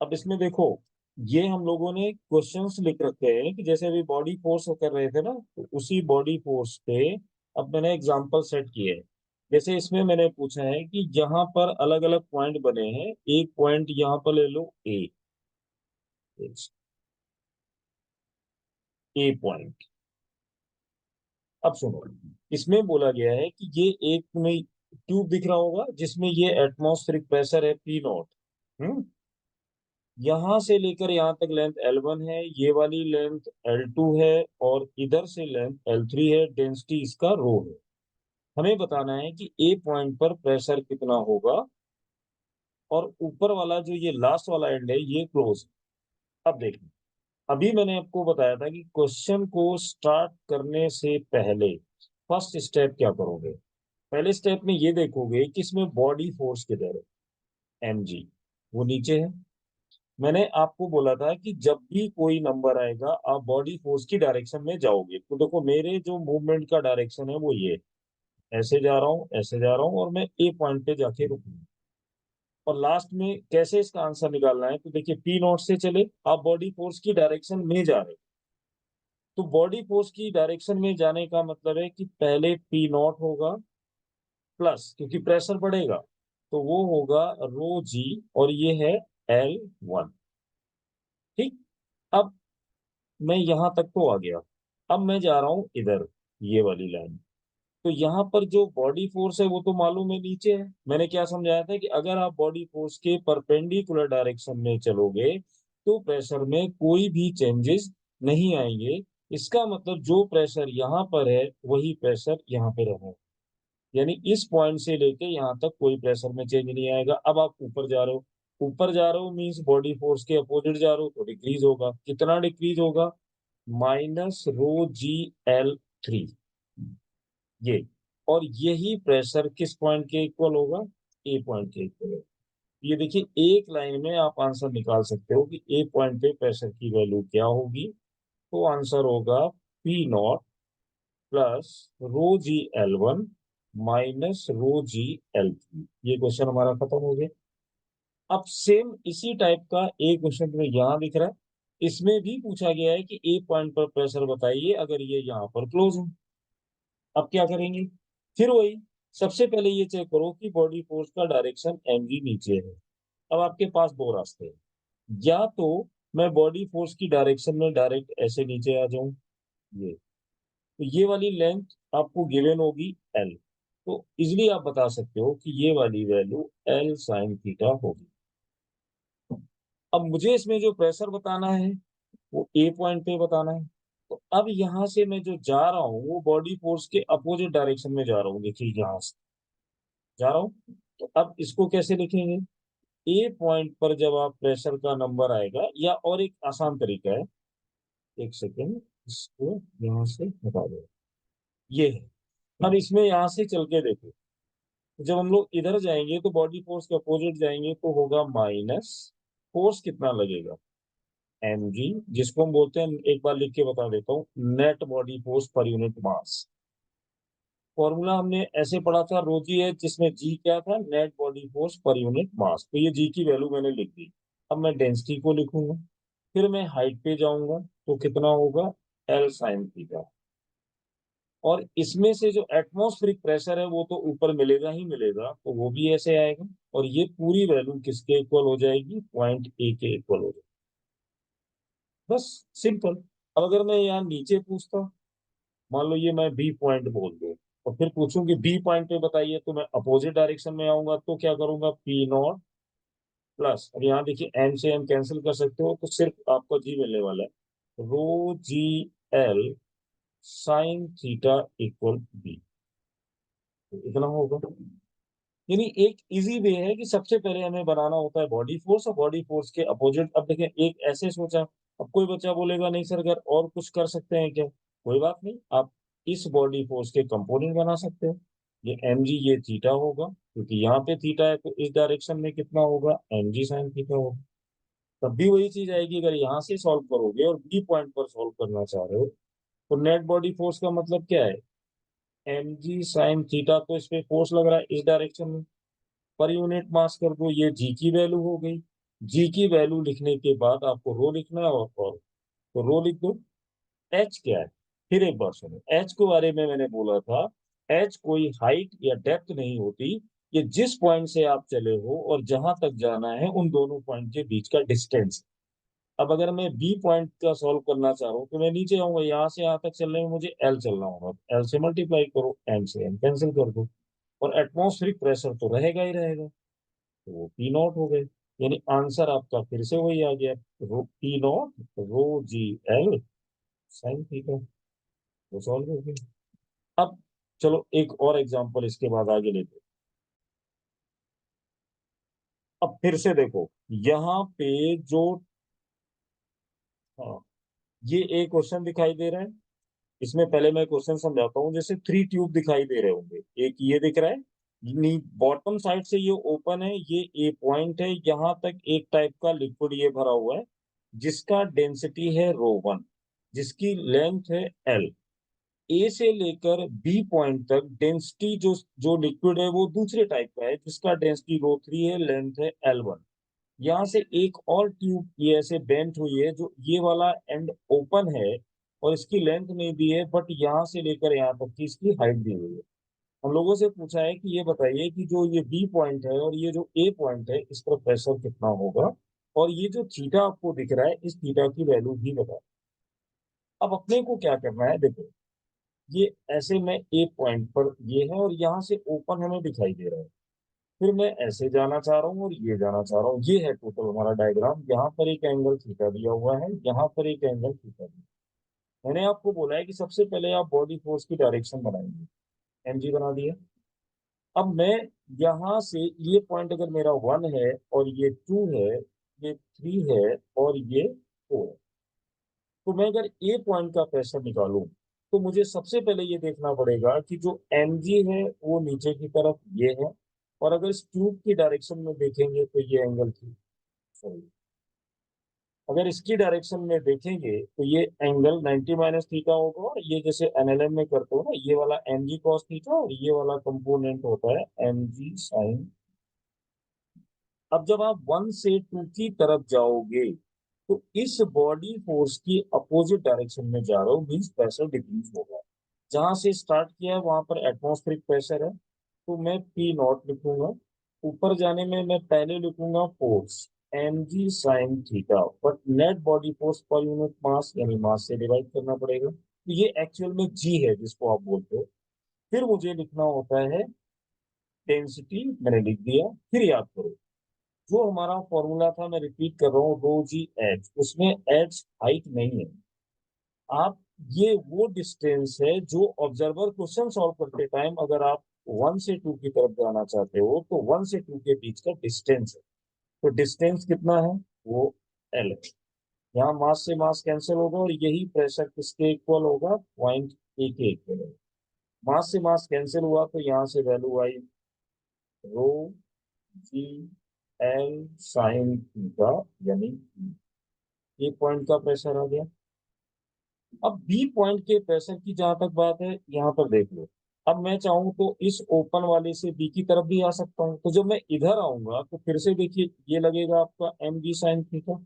अब इसमें देखो, ये हम लोगों ने क्वेश्चंस लिख रखे हैं कि जैसे अभी बॉडी फोर्स कर रहे थे ना, तो उसी बॉडी फोर्स पे अब मैंने एग्जांपल सेट किए हैं। जैसे इसमें मैंने पूछा है कि यहाँ पर अलग अलग पॉइंट बने हैं, एक पॉइंट यहाँ पर ले लो ए पॉइंट। अब सुनो, इसमें बोला गया है कि ये एक तुम्हें ट्यूब दिख रहा होगा जिसमें ये एटमॉस्फेरिक प्रेशर है P0। हम्म यहां से लेकर यहां तक लेंथ L1 है, ये वाली लेंथ L2 है, और इधर से लेंथ L3 है। डेंसिटी इसका रो है। हमें बताना है कि ए पॉइंट पर प्रेशर कितना होगा, और ऊपर वाला जो ये लास्ट वाला एंड है ये क्लोज है। अब देखिए, अभी मैंने आपको बताया था कि क्वेश्चन को स्टार्ट करने से पहले फर्स्ट स्टेप क्या करोगे। पहले स्टेप में ये देखोगे कि इसमें बॉडी फोर्स किधर है, mg, वो नीचे है। मैंने आपको बोला था कि जब भी कोई नंबर आएगा आप बॉडी फोर्स की डायरेक्शन में जाओगे। तो देखो, मेरे जो मूवमेंट का डायरेक्शन है वो ये, ऐसे जा रहा हूँ, ऐसे जा रहा हूँ, और मैं ए पॉइंट पे जाके रुकूंगा। और लास्ट में कैसे इसका आंसर निकालना है, तो देखिए P0 से चले, आप बॉडी फोर्स की डायरेक्शन में जा रहे हैं। तो बॉडी फोर्स की डायरेक्शन में जाने का मतलब है कि पहले P0 होगा, प्लस क्योंकि प्रेशर बढ़ेगा तो वो होगा रो जी, और ये है L1। ठीक। अब मैं यहां तक तो आ गया। अब मैं जा रहा हूं इधर, ये वाली लाइन। तो यहाँ पर जो बॉडी फोर्स है वो तो मालूम है, नीचे है। मैंने क्या समझाया था कि अगर आप बॉडी फोर्स के परपेंडिकुलर डायरेक्शन में चलोगे तो प्रेशर में कोई भी चेंजेस नहीं आएंगे। इसका मतलब जो प्रेशर यहाँ पर है वही प्रेशर यहाँ पे रहेगा। यानी इस पॉइंट से लेके यहाँ तक कोई प्रेशर में चेंज नहीं आएगा। अब आप ऊपर जा रहे हो, ऊपर जा रहे हो मीन्स बॉडी फोर्स के अपोजिट जा रहे हो, तो डिक्रीज होगा। कितना डिक्रीज होगा? -ρgL3, ये। और यही प्रेशर किस पॉइंट के इक्वल होगा? ए पॉइंट के इक्वल होगा। ये देखिए, एक लाइन में आप आंसर निकाल सकते हो कि ए पॉइंट पे प्रेशर की वैल्यू क्या होगी। तो आंसर होगा P0 plus ρgL1 minus ρgL3। ये क्वेश्चन हमारा खत्म हो गया। अब सेम इसी टाइप का एक क्वेश्चन तुम्हें यहाँ दिख रहा है। इसमें भी पूछा गया है कि ए पॉइंट पर प्रेशर बताइए अगर ये यहाँ पर क्लोज है। अब क्या करेंगे? फिर वही, सबसे पहले ये चेक करो कि बॉडी फोर्स का डायरेक्शन mg नीचे है। अब आपके पास दो रास्ते हैं, या तो मैं बॉडी फोर्स की डायरेक्शन में डायरेक्ट ऐसे नीचे आ जाऊं, ये। तो ये वाली लेंथ आपको गिवन होगी L। तो इजिली आप बता सकते हो कि ये वाली वैल्यू L साइन थीटा होगी। अब मुझे इसमें जो प्रेशर बताना है वो ए पॉइंट पे बताना है। तो अब यहां से मैं जो जा रहा हूँ वो बॉडी फोर्स के अपोजिट डायरेक्शन में जा रहा हूँ। देखिए, यहां से जा रहा हूँ। तो अब इसको कैसे लिखेंगे? ए पॉइंट पर जब आप प्रेशर का नंबर आएगा, या और एक आसान तरीका है, एक सेकेंड, इसको यहां से हटा दो, ये है। अब इसमें यहां से चल के देखो, जब हम लोग इधर जाएंगे तो बॉडी फोर्स के अपोजिट जाएंगे तो होगा माइनस, फोर्स कितना लगेगा? mg, जिसको हम बोलते हैं, एक बार लिख के बता देता हूँ, net body force per unit मास। फॉर्मूला हमने ऐसे पढ़ा था, रोजी है, जिसमें जी क्या था? Net body force per unit मास। तो ये जी की वैल्यू मैंने लिख दी। अब मैं डेंसिटी को लिखूंगा, फिर मैं हाइट पे जाऊंगा, तो कितना होगा? L sine theta. और इसमें से जो एटमॉस्फेरिक प्रेशर है वो तो ऊपर मिलेगा ही मिलेगा, तो वो भी ऐसे आएगा। और ये पूरी वैल्यू किसके इक्वल हो जाएगी? पॉइंट ए के इक्वल हो जाएगी। बस, सिंपल। अब अगर मैं यहाँ नीचे पूछता, मान लो ये मैं बी पॉइंट बोल दूं, और फिर पूछूं कि बी पॉइंट पे बताइए, तो मैं अपोजिट डायरेक्शन में आऊंगा, तो क्या करूंगा? P0 प्लस, अब यहाँ देखिए एम से एम कैंसिल कर सकते हो, तो सिर्फ आपको जी मिलने वाला है, ρgL sine theta equal B. इतना होगा। यानी एक इजी वे है कि सबसे पहले हमें बनाना होता है बॉडी फोर्स, और बॉडी फोर्स के अपोजिट। अब देखिए, एक ऐसे सोचा, अब कोई बच्चा बोलेगा नहीं सर, अगर और कुछ कर सकते हैं क्या? कोई बात नहीं, आप इस बॉडी फोर्स के कंपोनेंट बना सकते हो। ये mg, ये थीटा होगा, क्योंकि यहाँ पे थीटा है, तो इस डायरेक्शन में कितना होगा? mg साइन थीटा होगा। तब भी वही चीज आएगी, अगर यहाँ से सॉल्व करोगे और बी पॉइंट पर सॉल्व करना चाह रहे हो, तो नेट बॉडी फोर्स का मतलब क्या है? mg साइन थीटा, तो इस पे फोर्स लग रहा है इस डायरेक्शन में, पर यूनिट मास कर दो, ये जी की वैल्यू हो गई। जी की वैल्यू लिखने के बाद आपको रो लिखना है, और तो रो लिख दो। एच क्या है, फिर एक बार सुनो, एच के बारे में मैंने बोला था, एच कोई हाइट या डेप्थ नहीं होती, ये जिस पॉइंट से आप चले हो और जहां तक जाना है उन दोनों पॉइंट के बीच का डिस्टेंस। अब अगर मैं बी पॉइंट का सॉल्व करना चाह रहा हूँ तो मैं नीचे आऊंगा, यहाँ से यहाँ तक चलने में मुझे एल चलना होगा, एल से मल्टीप्लाई करो, एम से एम कैंसिल कर दो, और एटमॉस्फेरिक प्रेशर तो रहेगा ही रहेगा, तो वो पी नॉट हो गए। यानी आंसर आपका फिर से वही आ गया, rho P not rho g L sine theta, वो सॉल्व हो गया। अब चलो एक और एग्जांपल इसके बाद आगे लेते हैं। अब फिर से देखो यहाँ पे जो, हाँ, ये एक क्वेश्चन दिखाई दे रहा है, इसमें पहले मैं क्वेश्चन समझाता हूँ। जैसे 3 ट्यूब दिखाई दे रहे होंगे, एक ये दिख रहा है, बॉटम साइड से ये ओपन है, ये ए पॉइंट है, यहाँ तक एक टाइप का लिक्विड ये भरा हुआ है, जिसका डेंसिटी है रो 1, जिसकी लेंथ है एल। ए से लेकर बी पॉइंट तक डेंसिटी जो जो लिक्विड है वो दूसरे टाइप का है, जिसका डेंसिटी रो 3 है, लेंथ है L1। यहाँ से एक और ट्यूब ये ऐसे बेंट हुई है, जो ये वाला एंड ओपन है और इसकी लेंथ नहीं दी है, बट यहाँ से लेकर यहाँ तक की इसकी हाइट दी हुई है। हम लोगों से पूछा है कि ये बताइए कि जो ये बी पॉइंट है और ये जो ए पॉइंट है, इस पर प्रेशर कितना होगा, और ये जो थीटा आपको दिख रहा है, इस थीटा की वैल्यू भी बताओ। अब अपने को क्या करना है, देखो ये ऐसे में एक पॉइंट पर ये है और यहाँ से ओपन हमें दिखाई दे रहा है, फिर मैं ऐसे जाना चाह रहा हूँ और ये जाना चाह रहा हूँ, ये है टोटल हमारा डायग्राम। यहाँ पर एक एंगल थीटा दिया हुआ है, यहाँ पर एक एंगल थीटा दिया। मैंने आपको बोला है कि सबसे पहले आप बॉडी फोर्स की डायरेक्शन बनाएंगे, एमजी बना दिया। अब मैं यहाँ से, ये पॉइंट अगर मेरा 1 है और ये 2 है, ये 3 है और ये 4 है, तो मैं अगर ए पॉइंट का प्रेशर निकालूं तो मुझे सबसे पहले ये देखना पड़ेगा कि जो एम जी है वो नीचे की तरफ ये है, और अगर इस ट्यूब की डायरेक्शन में देखेंगे तो ये एंगल थी, सॉरी, अगर इसकी डायरेक्शन में देखेंगे तो ये एंगल 90 माइनस थीटा होगा, और ये जैसे एनएलएम में करते हो ना, ये वाला एम जी कॉस थीटा और ये वाला कंपोनेंट होता है एम जी साइन। अब जब आप 1 से 2 की तरफ जाओगे तो इस बॉडी फोर्स की अपोजिट डायरेक्शन में जा रहे हो, मीन्स प्रेशर डिक्रीज होगा। जहां से स्टार्ट किया है वहां पर एटमॉस्फेरिक प्रेशर है, तो मैं पी नॉट लिखूंगा। ऊपर जाने में मैं पहले लिखूंगा force M G sine theta, but net body force per unit mass यानी मास से डिवाइड करना पड़ेगा, तो ये एक्चुअल में जी है जिसको आप बोलते हो। फिर मुझे लिखना होता है डेंसिटी, मैंने लिख दिया। फिर याद करो, जो हमारा फॉर्मूला था, मैं रिपीट कर रहा हूँ, रो जी एच, उसमें एच हाइट नहीं है। आप, ये वो डिस्टेंस है जो ऑब्जर्वर क्वेश्चन सॉल्व करते टाइम, अगर आप 1 से 2 की तरफ जाना चाहते हो तो 1 से 2 के बीच का डिस्टेंस है। तो डिस्टेंस कितना है, वो एल है। यहाँ मास से मास कैंसिल होगा और यही प्रेशर किसके इक्वल होगा, पॉइंट ए के इक्वल होगा। मास से मास कैंसिल हुआ तो यहाँ से वैल्यू आई रो जी एल साइन थीटा, यानी ये पॉइंट का प्रेशर आ गया। अब बी पॉइंट के प्रेशर की जहां तक बात है, यहाँ पर देख लो। अब मैं चाहूं तो इस ओपन वाले से बी की तरफ भी आ सकता हूं, तो जब मैं इधर आऊंगा तो फिर से देखिए ये लगेगा आपका एम जी साइन थीटा।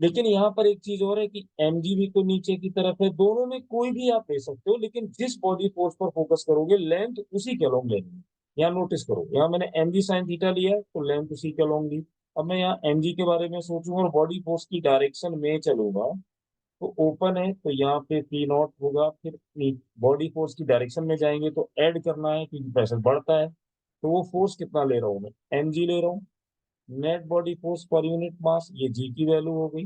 लेकिन यहाँ पर एक चीज और है कि एम जी भी तो नीचे की तरफ है, दोनों में कोई भी आप ले सकते हो, लेकिन जिस बॉडी फोर्स पर फोकस करोगे लेंथ उसी के अलोंग लेनी है। यहाँ नोटिस करो, यहाँ मैंने एम जी साइन थीटा लिया है तो लेंथ उसी के अलोंग ली। अब मैं यहाँ एम जी के बारे में सोचूंगा और बॉडी फोर्स की डायरेक्शन में चलूंगा, तो ओपन है तो यहाँ पे पी नॉट होगा, फिर बॉडी फोर्स की डायरेक्शन में जाएंगे तो ऐड करना है क्योंकि प्रेशर बढ़ता है, तो वो फोर्स कितना ले रहा हूँ मैं, एम जी ले रहा हूँ। Net body force per unit मास, ये जी की वैल्यू हो गई।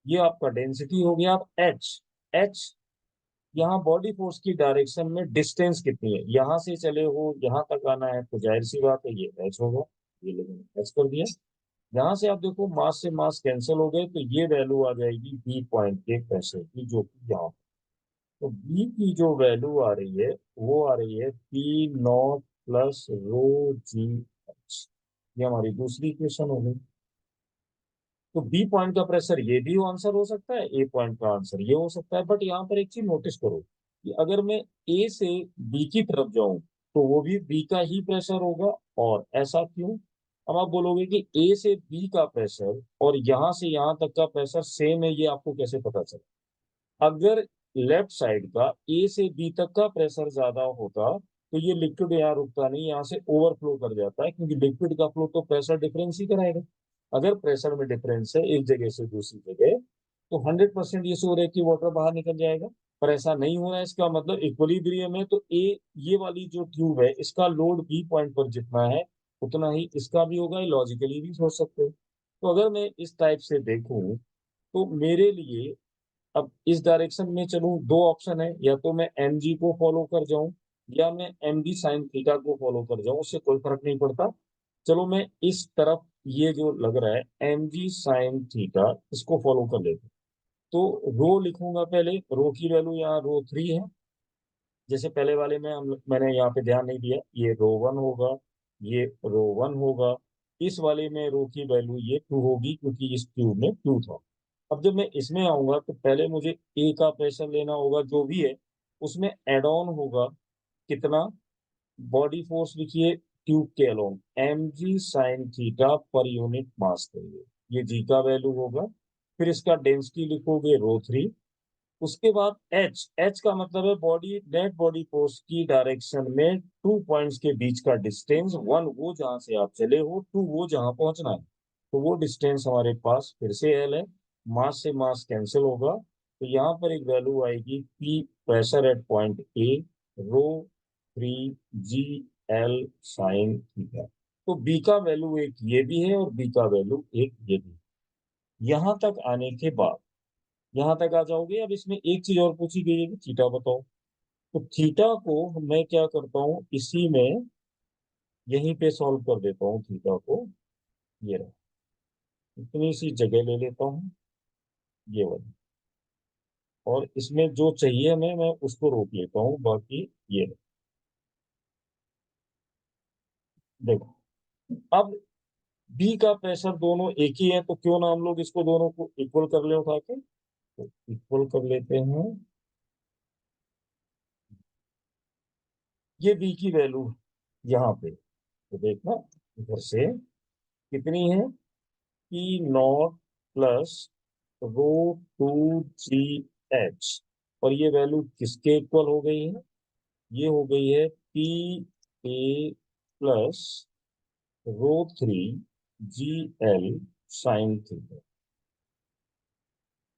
ये आपका डेंसिटी हो गया। अब एच, एच यहाँ बॉडी फोर्स की डायरेक्शन में डिस्टेंस कितनी है, यहाँ से चले हो यहाँ तक आना है तो जाहिर सी बात है ये एच होगा, ये लेकिन एच कर दिया। यहाँ से आप देखो मास से मास कैंसिल हो गए, तो ये वैल्यू आ जाएगी बी पॉइंट के प्रेशर की, जो कि यहाँ, तो बी की जो वैल्यू आ रही है वो आ रही है P not plus row ji H. ये हमारी दूसरी इक्वेशन हो गई। तो बी पॉइंट का प्रेशर ये भी आंसर हो सकता है, ए पॉइंट का आंसर ये हो सकता है, बट यहाँ पर एक चीज नोटिस करो कि अगर मैं ए से बी की तरफ जाऊं तो वो भी बी का ही प्रेशर होगा, और ऐसा क्यों, अब आप बोलोगे कि ए से बी का प्रेशर और यहां से यहां तक का प्रेशर सेम है, ये आपको कैसे पता चला? अगर लेफ्ट साइड का ए से बी तक का प्रेशर ज्यादा होता तो ये लिक्विड यहाँ रुकता नहीं, यहाँ से ओवरफ्लो कर जाता है, क्योंकि लिक्विड का फ्लो तो प्रेशर डिफरेंस ही कराएगा। अगर प्रेशर में डिफरेंस है एक जगह से दूसरी जगह, तो 100% ये श्योर है कि वाटर बाहर निकल जाएगा। पर ऐसा नहीं हो रहा है, इसका मतलब इक्विलिब्रियम है, तो ए, ये वाली जो ट्यूब है इसका लोड बी पॉइंट पर जितना है उतना ही इसका भी होगा। लॉजिकली भी सोच सकते हो। तो अगर मैं इस टाइप से देखूं तो मेरे लिए अब इस डायरेक्शन में चलूं, दो ऑप्शन है, या तो मैं एम जी को फॉलो कर जाऊं या मैं एम डी साइन थीटा को फॉलो कर जाऊं, उससे कोई फर्क नहीं पड़ता। चलो मैं इस तरफ, ये जो लग रहा है एम जी साइन थीटा, इसको फॉलो कर लेते हैं। तो रो लिखूंगा पहले, रो की वैल्यू यहाँ रो 3 है। जैसे पहले वाले में मैंने यहाँ पे ध्यान नहीं दिया, ये रो 1 होगा, ये रो 1 होगा। इस वाले में रो की वैल्यू ये 2 होगी, क्योंकि इस ट्यूब में 2 था। अब जब मैं इसमें आऊंगा तो पहले मुझे ए का प्रेशर लेना होगा, जो भी है उसमें एड ऑन होगा कितना, बॉडी फोर्स लिखिए ट्यूब के along M G sine theta per unit mass करिए, ये जी का वैल्यू होगा। फिर इसका डेंसिटी लिखोगे रो 3। उसके बाद एच, एच का मतलब है बॉडी, नेट बॉडी फोर्स की डायरेक्शन में 2 पॉइंट्स के बीच का डिस्टेंस, 1 वो जहां से आप चले हो, 2 वो जहां पहुंचना है। तो वो डिस्टेंस हमारे पास फिर से एल है। मास से मास कैंसिल होगा, तो यहाँ पर एक वैल्यू आएगी P, pressure at point A, rho 3 G L sine theta. तो बी का वैल्यू एक ये भी है और बी का वैल्यू एक ये भी। यहां तक आने के बाद, यहां तक आ जाओगे, अब इसमें एक चीज और पूछी गई है कि थीटा बताओ। तो थीटा को मैं क्या करता हूँ, इसी में यहीं पे सॉल्व कर देता हूँ थीटा को। ये रहा, इतनी सी जगह ले लेता हूँ, ये वाली, और इसमें जो चाहिए मैं उसको रोक लेता हूँ, बाकी ये रहा। देखो, अब बी का प्रेशर दोनों एक ही है, तो क्यों ना हम लोग इसको दोनों को इक्वल कर ले उठा के, तो इक्वल कर लेते हैं। ये बी की वैल्यू यहाँ पे, तो देखना इधर से कितनी है, P not plus row 2 ji H. और ये वैल्यू किसके इक्वल हो गई है, ये हो गई है P A plus row 3 G L sine theta.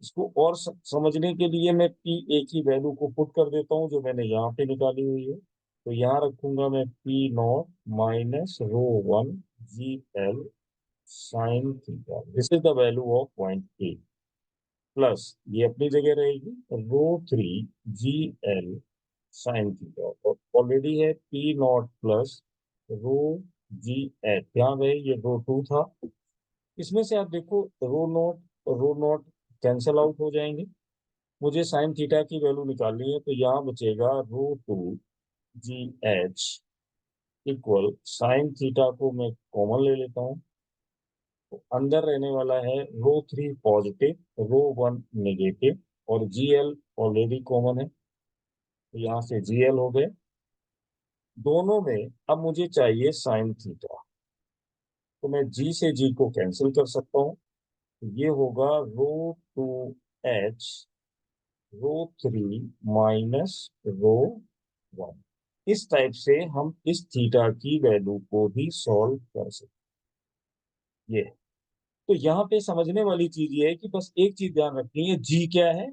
इसको और समझने के लिए मैं पी ए की वैल्यू को पुट कर देता हूँ, जो मैंने यहाँ पे निकाली हुई है। तो यहाँ रखूंगा मैं P not minus rho 1 G L sine theta, this is the value of point A, plus ये अपनी जगह रहेगी रो 3 जी एल साइन थीटा, और ऑलरेडी है P not plus row 1 ji H, यहाँ गए ये रो 2 था। इसमें से आप देखो रो नॉट कैंसल आउट हो जाएंगे। मुझे साइन थीटा की वैल्यू निकालनी है, तो यहाँ बचेगा रो 2 जी एच इक्वल साइन थीटा को मैं कॉमन ले लेता हूँ, तो अंदर रहने वाला है रो 3 पॉजिटिव, रो 1 नेगेटिव, और जीएल ऑलरेडी कॉमन है, तो यहाँ से जीएल हो गए दोनों में। अब मुझे चाहिए साइन थीटा, तो मैं जी से जी को कैंसिल कर सकता हूँ, तो ये होगा रो 2 एच रो 3 माइनस रो 1। इस टाइप से हम इस थीटा की वैल्यू को भी सॉल्व कर सकते हैं। ये, तो यहाँ पे समझने वाली चीज ये है कि बस एक चीज ध्यान रखनी है, जी क्या है,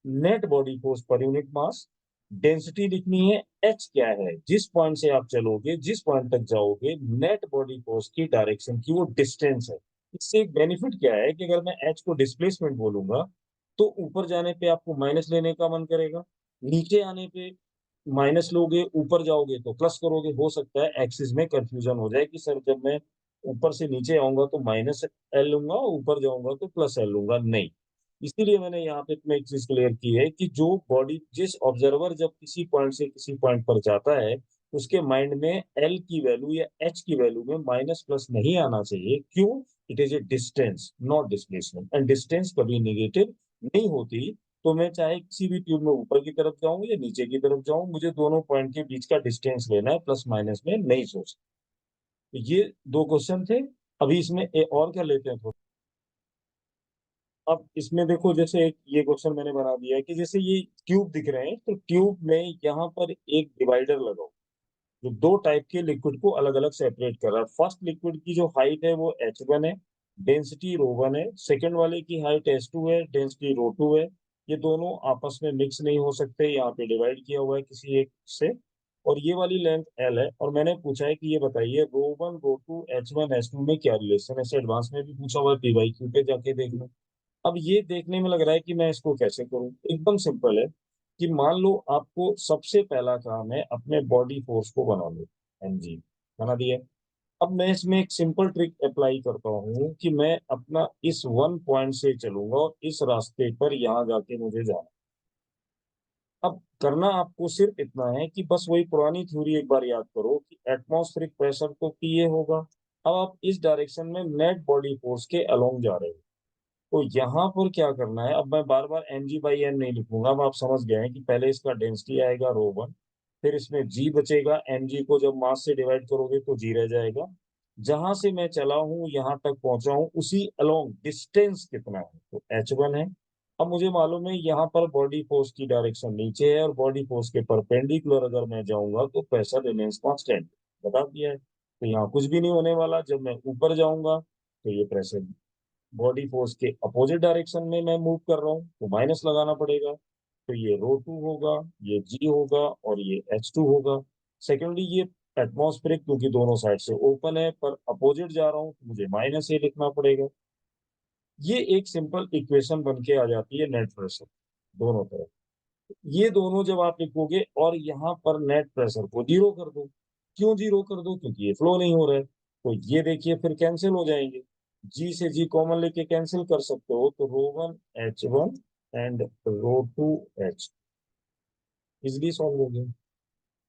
net body force per unit मास। डेंसिटी लिखनी है, एच क्या है, जिस पॉइंट से आप चलोगे, जिस पॉइंट तक जाओगे, नेट बॉडी फोर्स की डायरेक्शन की वो डिस्टेंस है। इससे एक बेनिफिट क्या है कि अगर मैं एच को डिस्प्लेसमेंट बोलूंगा, तो ऊपर जाने पे आपको माइनस लेने का मन करेगा, नीचे आने पे माइनस लोगे, ऊपर जाओगे तो प्लस करोगे। हो सकता है एक्सिस में कंफ्यूजन हो जाए कि सर जब मैं ऊपर से नीचे आऊंगा तो माइनस एल लूंगा, ऊपर जाऊंगा तो प्लस एल लूंगा, नहीं। इसीलिए मैंने यहाँ पे तुम्हें एक चीज क्लियर की है कि जो बॉडी, जिस ऑब्जर्वर जब किसी पॉइंट से किसी पॉइंट पर जाता है, उसके माइंड में एल की वैल्यू या एच की वैल्यू में माइनस प्लस नहीं आना चाहिए। क्यों? It is a distance not displacement, and distance कभी निगेटिव नहीं होती। तो मैं चाहे किसी भी ट्यूब में ऊपर की तरफ जाऊं या नीचे की तरफ जाऊं, मुझे दोनों पॉइंट के बीच का डिस्टेंस लेना है, प्लस माइनस में नहीं सोचना। तो ये दो क्वेश्चन थे। अभी इसमें और क्या लेते हैं थोड़ा। अब इसमें देखो, जैसे एक ये क्वेश्चन मैंने बना दिया है कि जैसे ये ट्यूब दिख रहे हैं, तो ट्यूब में यहाँ पर एक डिवाइडर लगाओ जो दो टाइप के लिक्विड को अलग अलग सेपरेट कर रहा है। फर्स्ट लिक्विड की जो हाइट है वो H1 है, डेंसिटी ρ1 है। सेकंड वाले की हाइट H2 है, डेंसिटी ρ2 है। ये दोनों आपस में मिक्स नहीं हो सकते, यहाँ पे डिवाइड किया हुआ है किसी एक से। और ये वाली लेंथ L है, और मैंने पूछा है कि ये बताइए ρ1 ρ2 H1 H2 में क्या रिलेशन है। ऐसे एडवांस में भी पूछा हुआ है, पी बाई क्यू पे जाके देख लो। अब ये देखने में लग रहा है कि मैं इसको कैसे करूं। एकदम सिंपल है कि मान लो आपको सबसे पहला काम है अपने बॉडी फोर्स को बना लो, mg बना दिया। अब मैं इसमें एक सिंपल ट्रिक अप्लाई करता हूँ कि मैं अपना इस वन पॉइंट से चलूंगा और इस रास्ते पर यहाँ जाके मुझे जाना। अब करना आपको सिर्फ इतना है कि बस वही पुरानी थ्योरी एक बार याद करो कि एटमॉस्फेरिक प्रेशर तो पीए होगा। अब आप इस डायरेक्शन में नेट बॉडी फोर्स के अलोंग जा रहे हो, तो यहाँ पर क्या करना है। अब मैं बार बार mg/n नहीं लिखूंगा, अब आप समझ गए हैं कि पहले इसका डेंसिटी आएगा ρ1, फिर इसमें g बचेगा। mg को जब मास से डिवाइड करोगे तो g रह जाएगा। जहां से मैं चला हूं यहां तक पहुंचा हूं उसी अलोंग डिस्टेंस कितना है, तो h1 है। अब मुझे मालूम है यहाँ पर बॉडी फोर्स की डायरेक्शन नीचे है, और बॉडी फोर्स के परपेंडिकुलर अगर मैं जाऊंगा तो प्रेशर रिमेन्स कांस्टेंट, बता दिया है। तो यहाँ कुछ भी नहीं होने वाला। जब मैं ऊपर जाऊंगा तो ये प्रेशर बॉडी फोर्स के अपोजिट डायरेक्शन में मैं मूव कर रहा हूँ, तो माइनस लगाना पड़ेगा। तो ये ρ2 होगा, ये g होगा, और ये H2 होगा। सेकेंडली ये एटमॉस्फेरिक, क्योंकि दोनों साइड से ओपन है पर अपोजिट जा रहा हूँ तो मुझे माइनस ये लिखना पड़ेगा। ये एक सिंपल इक्वेशन बन के आ जाती है नेट प्रेशर दोनों तरफ। ये दोनों जब आप लिखोगे और यहाँ पर नेट प्रेशर को जीरो कर दो। क्यों जीरो कर दो? क्योंकि ये फ्लो नहीं हो रहा है। तो ये देखिए फिर कैंसिल हो जाएंगे, जी से जी कॉमन लेके कैंसिल कर सकते हो, तो ρ1 H1 and ρ2 H easily solve हो गया,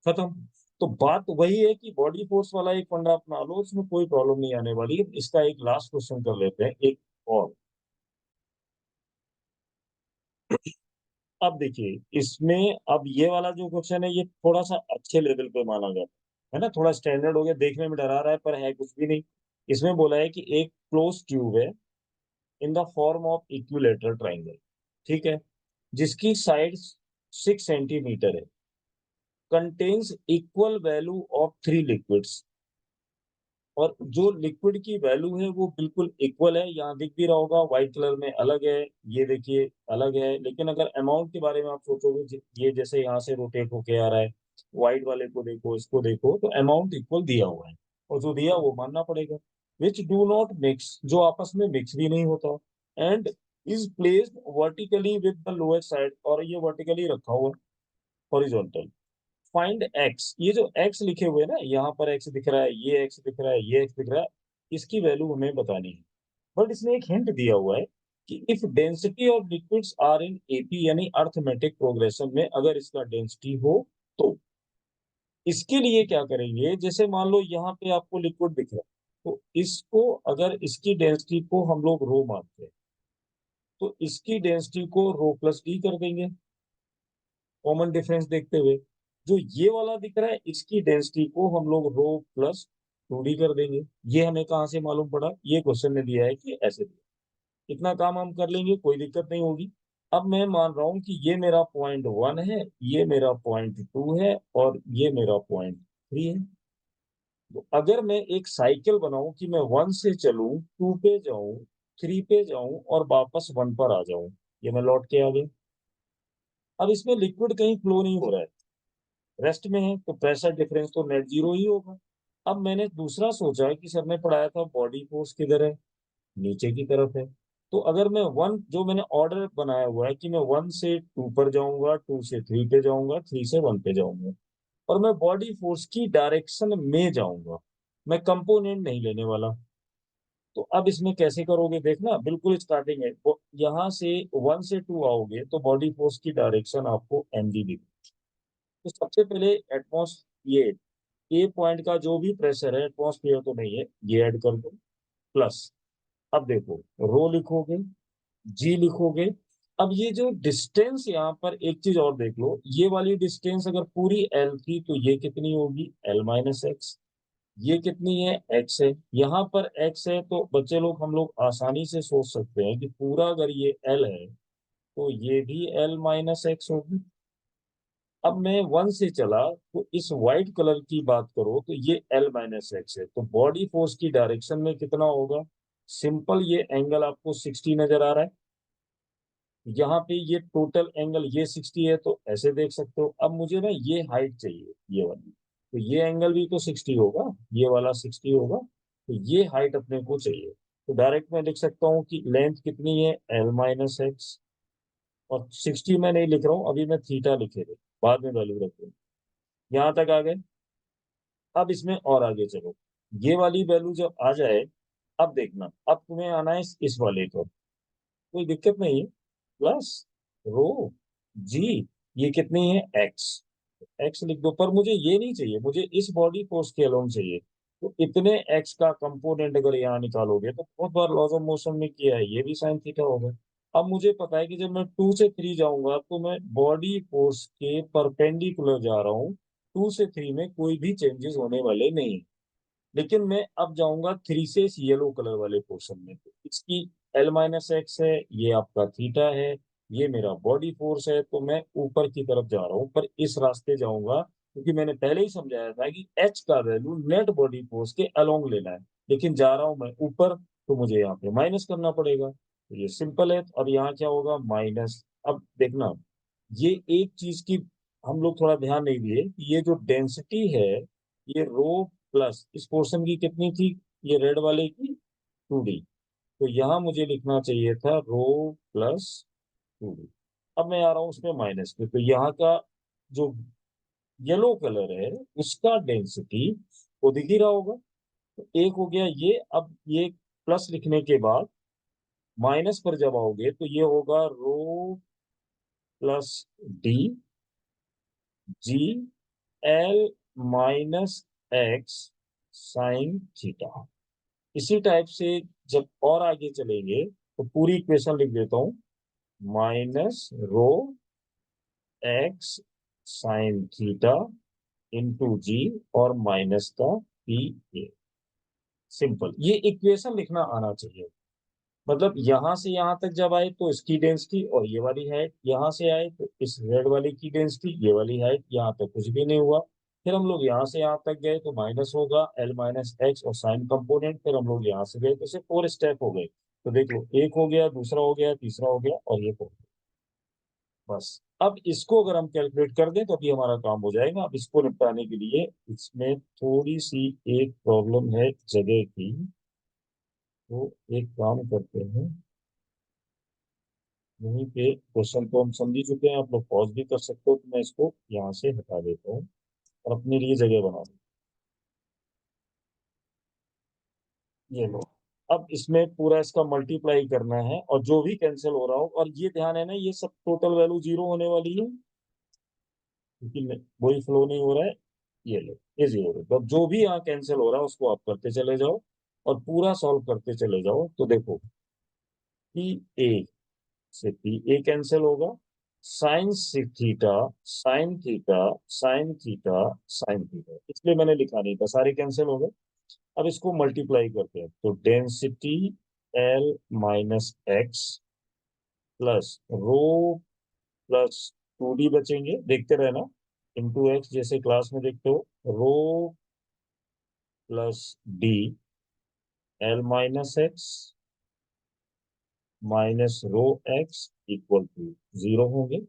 खत्म। तो बात वही है कि बॉडी फोर्स वाला एक फंडा अपना लो, उसमें कोई प्रॉब्लम नहीं आने वाली। इसका एक लास्ट क्वेश्चन कर लेते हैं एक और। अब देखिए इसमें, अब ये वाला जो क्वेश्चन है ये थोड़ा सा अच्छे लेवल पे माना जाता है ना, थोड़ा स्टैंडर्ड हो गया, देखने में डरा रहा है पर है कुछ भी नहीं। इसमें बोला है कि एक क्लोज ट्यूब है in the form of equilateral triangle, ठीक है, जिसकी साइड 6 सेंटीमीटर है, contains equal value of three liquids. और जो लिक्विड की वैल्यू है वो बिल्कुल इक्वल है, यहाँ दिख भी रहा होगा व्हाइट कलर में अलग है, ये देखिए अलग है। लेकिन अगर अमाउंट के बारे में आप सोचोगे, ये जैसे यहाँ से रोटेट होके आ रहा है, व्हाइट वाले को देखो, इसको देखो, तो अमाउंट इक्वल दिया हुआ है, और जो दिया वो मानना पड़ेगा। विच डू नॉट मिक्स, जो आपस में मिक्स भी नहीं होता, and is placed vertically with the lower side, और ये वर्टिकली रखा हुआ है, हॉरिजॉन्टल। फाइंड एक्स, ये जो एक्स लिखे हुए हैं ना, यहाँ पर एक्स दिख रहा है, ये एक्स दिख रहा है, ये एक्स दिख रहा है, इसकी वैल्यू हमें बतानी है। बट इसने एक हिंट दिया हुआ है कि if density of liquids are in AP यानी अर्थमेटिक प्रोग्रेशन में, अगर इसका डेंसिटी हो तो इसके लिए क्या करेंगे। जैसे मान लो यहाँ पे आपको लिक्विड दिख रहा है, तो इसको अगर इसकी डेंसिटी को हम लोग रो मानते हैं, तो इसकी डेंसिटी को ρ+d कर देंगे, कॉमन डिफरेंस देखते हुए। जो ये वाला दिख रहा है इसकी डेंसिटी को हम लोग ρ+2d कर देंगे। ये हमें कहाँ से मालूम पड़ा? ये क्वेश्चन ने दिया है कि ऐसे दिया। इतना काम हम कर लेंगे, कोई दिक्कत नहीं होगी। अब मैं मान रहा हूं कि ये मेरा पॉइंट 1 है, ये मेरा पॉइंट 2 है, और ये मेरा पॉइंट 3 है। तो अगर मैं एक साइकिल बनाऊं कि मैं 1 से चलूं, 2 पे जाऊं, 3 पे जाऊं, और वापस 1 पर आ जाऊं, ये मैं लौट के आ गया। अब इसमें लिक्विड कहीं फ्लो नहीं हो रहा है, रेस्ट में है, तो प्रेशर डिफरेंस तो नेट जीरो ही होगा। अब मैंने दूसरा सोचा कि सर ने पढ़ाया था बॉडी फोर्स किधर है, नीचे की तरफ है। तो अगर मैं वन, जो मैंने ऑर्डर बनाया हुआ है कि मैं 1 से 2 पर जाऊंगा, 2 से 3 पे जाऊंगा, 3 से 1 पे जाऊंगा, और मैं बॉडी फोर्स की डायरेक्शन में जाऊंगा, मैं कंपोनेंट नहीं लेने वाला। तो अब इसमें कैसे करोगे देखना, बिल्कुल स्टार्टिंग है यहाँ से 1 से 2 आओगे तो बॉडी फोर्स की डायरेक्शन आपको mg दिखेगी। तो सबसे पहले एटमॉस ये ए पॉइंट का जो भी प्रेशर है, एटमॉस्फेयर तो नहीं है, ये ऐड कर दो, प्लस, अब देखो रो लिखोगे, जी लिखोगे। अब ये जो डिस्टेंस, यहाँ पर एक चीज और देख लो, ये वाली डिस्टेंस अगर पूरी एल थी तो ये कितनी होगी, L-x। ये कितनी है, x है। यहाँ पर x है तो बच्चे लोग हम लोग आसानी से सोच सकते हैं कि पूरा अगर ये l है तो ये भी l माइनस एक्स होगी। अब मैं वन से चला तो इस व्हाइट कलर की बात करो तो ये l माइनस एक्स है, तो बॉडी फोर्स की डायरेक्शन में कितना होगा। सिंपल, ये एंगल आपको 60 नजर आ रहा है, यहाँ पे ये टोटल एंगल ये 60 है, तो ऐसे देख सकते हो। अब मुझे ना ये हाइट चाहिए, ये वाली, तो ये एंगल भी तो 60 होगा, ये वाला 60 होगा, तो ये हाइट अपने को चाहिए। तो डायरेक्ट मैं लिख सकता हूँ कि लेंथ कितनी है, l माइनस एक्स, और 60 मैं नहीं लिख रहा हूँ अभी, मैं थीटा लिखे थे, बाद में वैल्यू रखूंगा। यहाँ तक आ गए। अब इसमें और आगे चलो, ये वाली वैल्यू जब आ जाए, अब देखना, अब तुम्हें आना है इस वाले को, कोई दिक्कत नहीं है, प्लस रो जी, ये कितनी है, एक्स, एक्स लिख दो। पर मुझे ये नहीं चाहिए, मुझे इस बॉडी फोर्स के अलोन चाहिए। तो इतने एक्स का कंपोनेंट अगर यहाँ निकालोगे तो बहुत बार लॉज ऑफ मोशन में किया है, ये भी साइन थीटा होगा। अब मुझे पता है कि जब मैं 2 से 3 जाऊंगा तो मैं बॉडी फोर्स के परपेंडिकुलर जा रहा हूँ, 2 से 3 में कोई भी चेंजेस होने वाले नहीं। लेकिन मैं अब जाऊंगा 3 से इस येलो कलर वाले पोर्शन में, तो इसकी एल माइनस एक्स है, ये आपका थीटा है, ये मेरा बॉडी फोर्स है, तो मैं ऊपर की तरफ जा रहा हूँ, पर इस रास्ते जाऊंगा क्योंकि मैंने पहले ही समझाया था कि एच का वैल्यू नेट बॉडी फोर्स के अलोंग लेना है। लेकिन जा रहा हूं मैं ऊपर, तो मुझे यहाँ पे माइनस करना पड़ेगा, तो ये सिंपल है। अब यहाँ क्या होगा, माइनस। अब देखना, ये एक चीज की हम लोग थोड़ा ध्यान नहीं दिए कि ये जो डेंसिटी है, ये रो प्लस इस पोर्शन की कितनी थी, ये रेड वाले की 2D, तो यहाँ मुझे लिखना चाहिए था रो प्लस 2D। अब मैं आ रहा हूँ उसमें माइनस पे, तो यहाँ का जो येलो कलर है उसका डेंसिटी वो दिख ही रहा होगा। तो एक हो गया ये। अब ये प्लस लिखने के बाद माइनस पर जब आओगे तो ये होगा rho plus d g l minus x sine theta. इसी टाइप से जब और आगे चलेंगे तो पूरी इक्वेशन लिख देता हूं, minus rho x sine theta into g और माइनस का पी ए। सिंपल, ये इक्वेशन लिखना आना चाहिए। मतलब यहां से यहां तक जब आए तो इसकी डेंसिटी और ये वाली हाइट, यहां से आए तो इस रेड वाले की डेंसिटी, ये वाली हाइट, यहाँ तक कुछ भी नहीं हुआ। फिर हम लोग यहाँ से यहाँ तक गए तो माइनस होगा एल माइनस एक्स और साइन कंपोनेंट, फिर हम लोग यहाँ से गए तो सिर्फ 4 स्टेप हो गए। तो देख लो, एक हो गया, दूसरा हो गया, तीसरा हो गया और ये 4। बस, अब इसको अगर हम कैलकुलेट कर दें तो अभी हमारा काम हो जाएगा। अब इसको निपटाने के लिए इसमें थोड़ी सी एक प्रॉब्लम है जगह की, तो एक काम करते हैं, यहीं पे क्वेश्चन को हम समझ ही चुके हैं, आप लोग पॉज भी कर सकते हो, तो मैं इसको यहाँ से हटा देता हूँ और अपने लिए जगह बना दूँ। ये लो, अब इसमें पूरा इसका मल्टीप्लाई करना है और जो भी कैंसिल हो रहा हो, और ये ध्यान है ना, ये सब टोटल वैल्यू जीरो होने वाली है क्योंकि कोई फ्लो नहीं हो रहा है। ये लो, ये जीरो है, तो अब जो भी यहाँ कैंसिल हो रहा है उसको आप करते चले जाओ और पूरा सॉल्व करते चले जाओ। तो देखो, पी ए से पी ए कैंसिल होगा, sine theta sine theta sine theta sine theta, इसलिए मैंने लिखा नहीं था, सारे कैंसिल हो गए। अब इसको मल्टीप्लाई करते हैं तो density L minus x plus रो प्लस 2D बचेंगे, देखते रहना, इंटू एक्स जैसे क्लास में देखते हो, rho plus d l minus x minus rho x equal to 0 होंगे।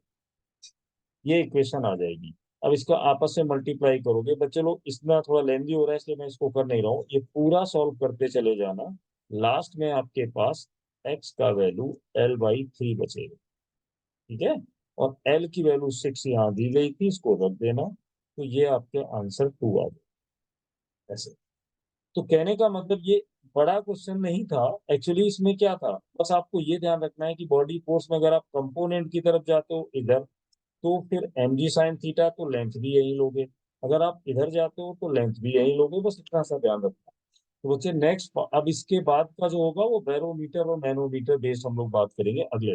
ये इक्वेशन आ जाएगी। अब इसका आपस में मल्टीप्लाई करोगे, बच्चे लोग इसमें थोड़ा लेंदी हो रहा है इसलिए मैं इसको कर नहीं रहा हूँ, ये पूरा सॉल्व करते चले जाना। लास्ट में आपके पास x का वैल्यू l/3 बचेगा, ठीक है। और l की वैल्यू 6 यहाँ दी गई थी, इसको रख देना, तो ये आपके आंसर 2 आ गए। ऐसे, तो कहने का मतलब ये बड़ा क्वेश्चन नहीं था एक्चुअली, इसमें क्या था, बस आपको ये ध्यान रखना है कि बॉडी फोर्स में अगर आप कंपोनेंट की तरफ जाते हो इधर, तो फिर एम जी साइन थीटा, तो लेंथ भी यही लोगे। अगर आप इधर जाते हो तो लेंथ भी यही लोगे, बस इतना सा ध्यान रखना। तो बच्चे नेक्स्ट, अब इसके बाद का जो होगा वो बैरोमीटर और मैनोमीटर बेस्ड हम लोग बात करेंगे अगले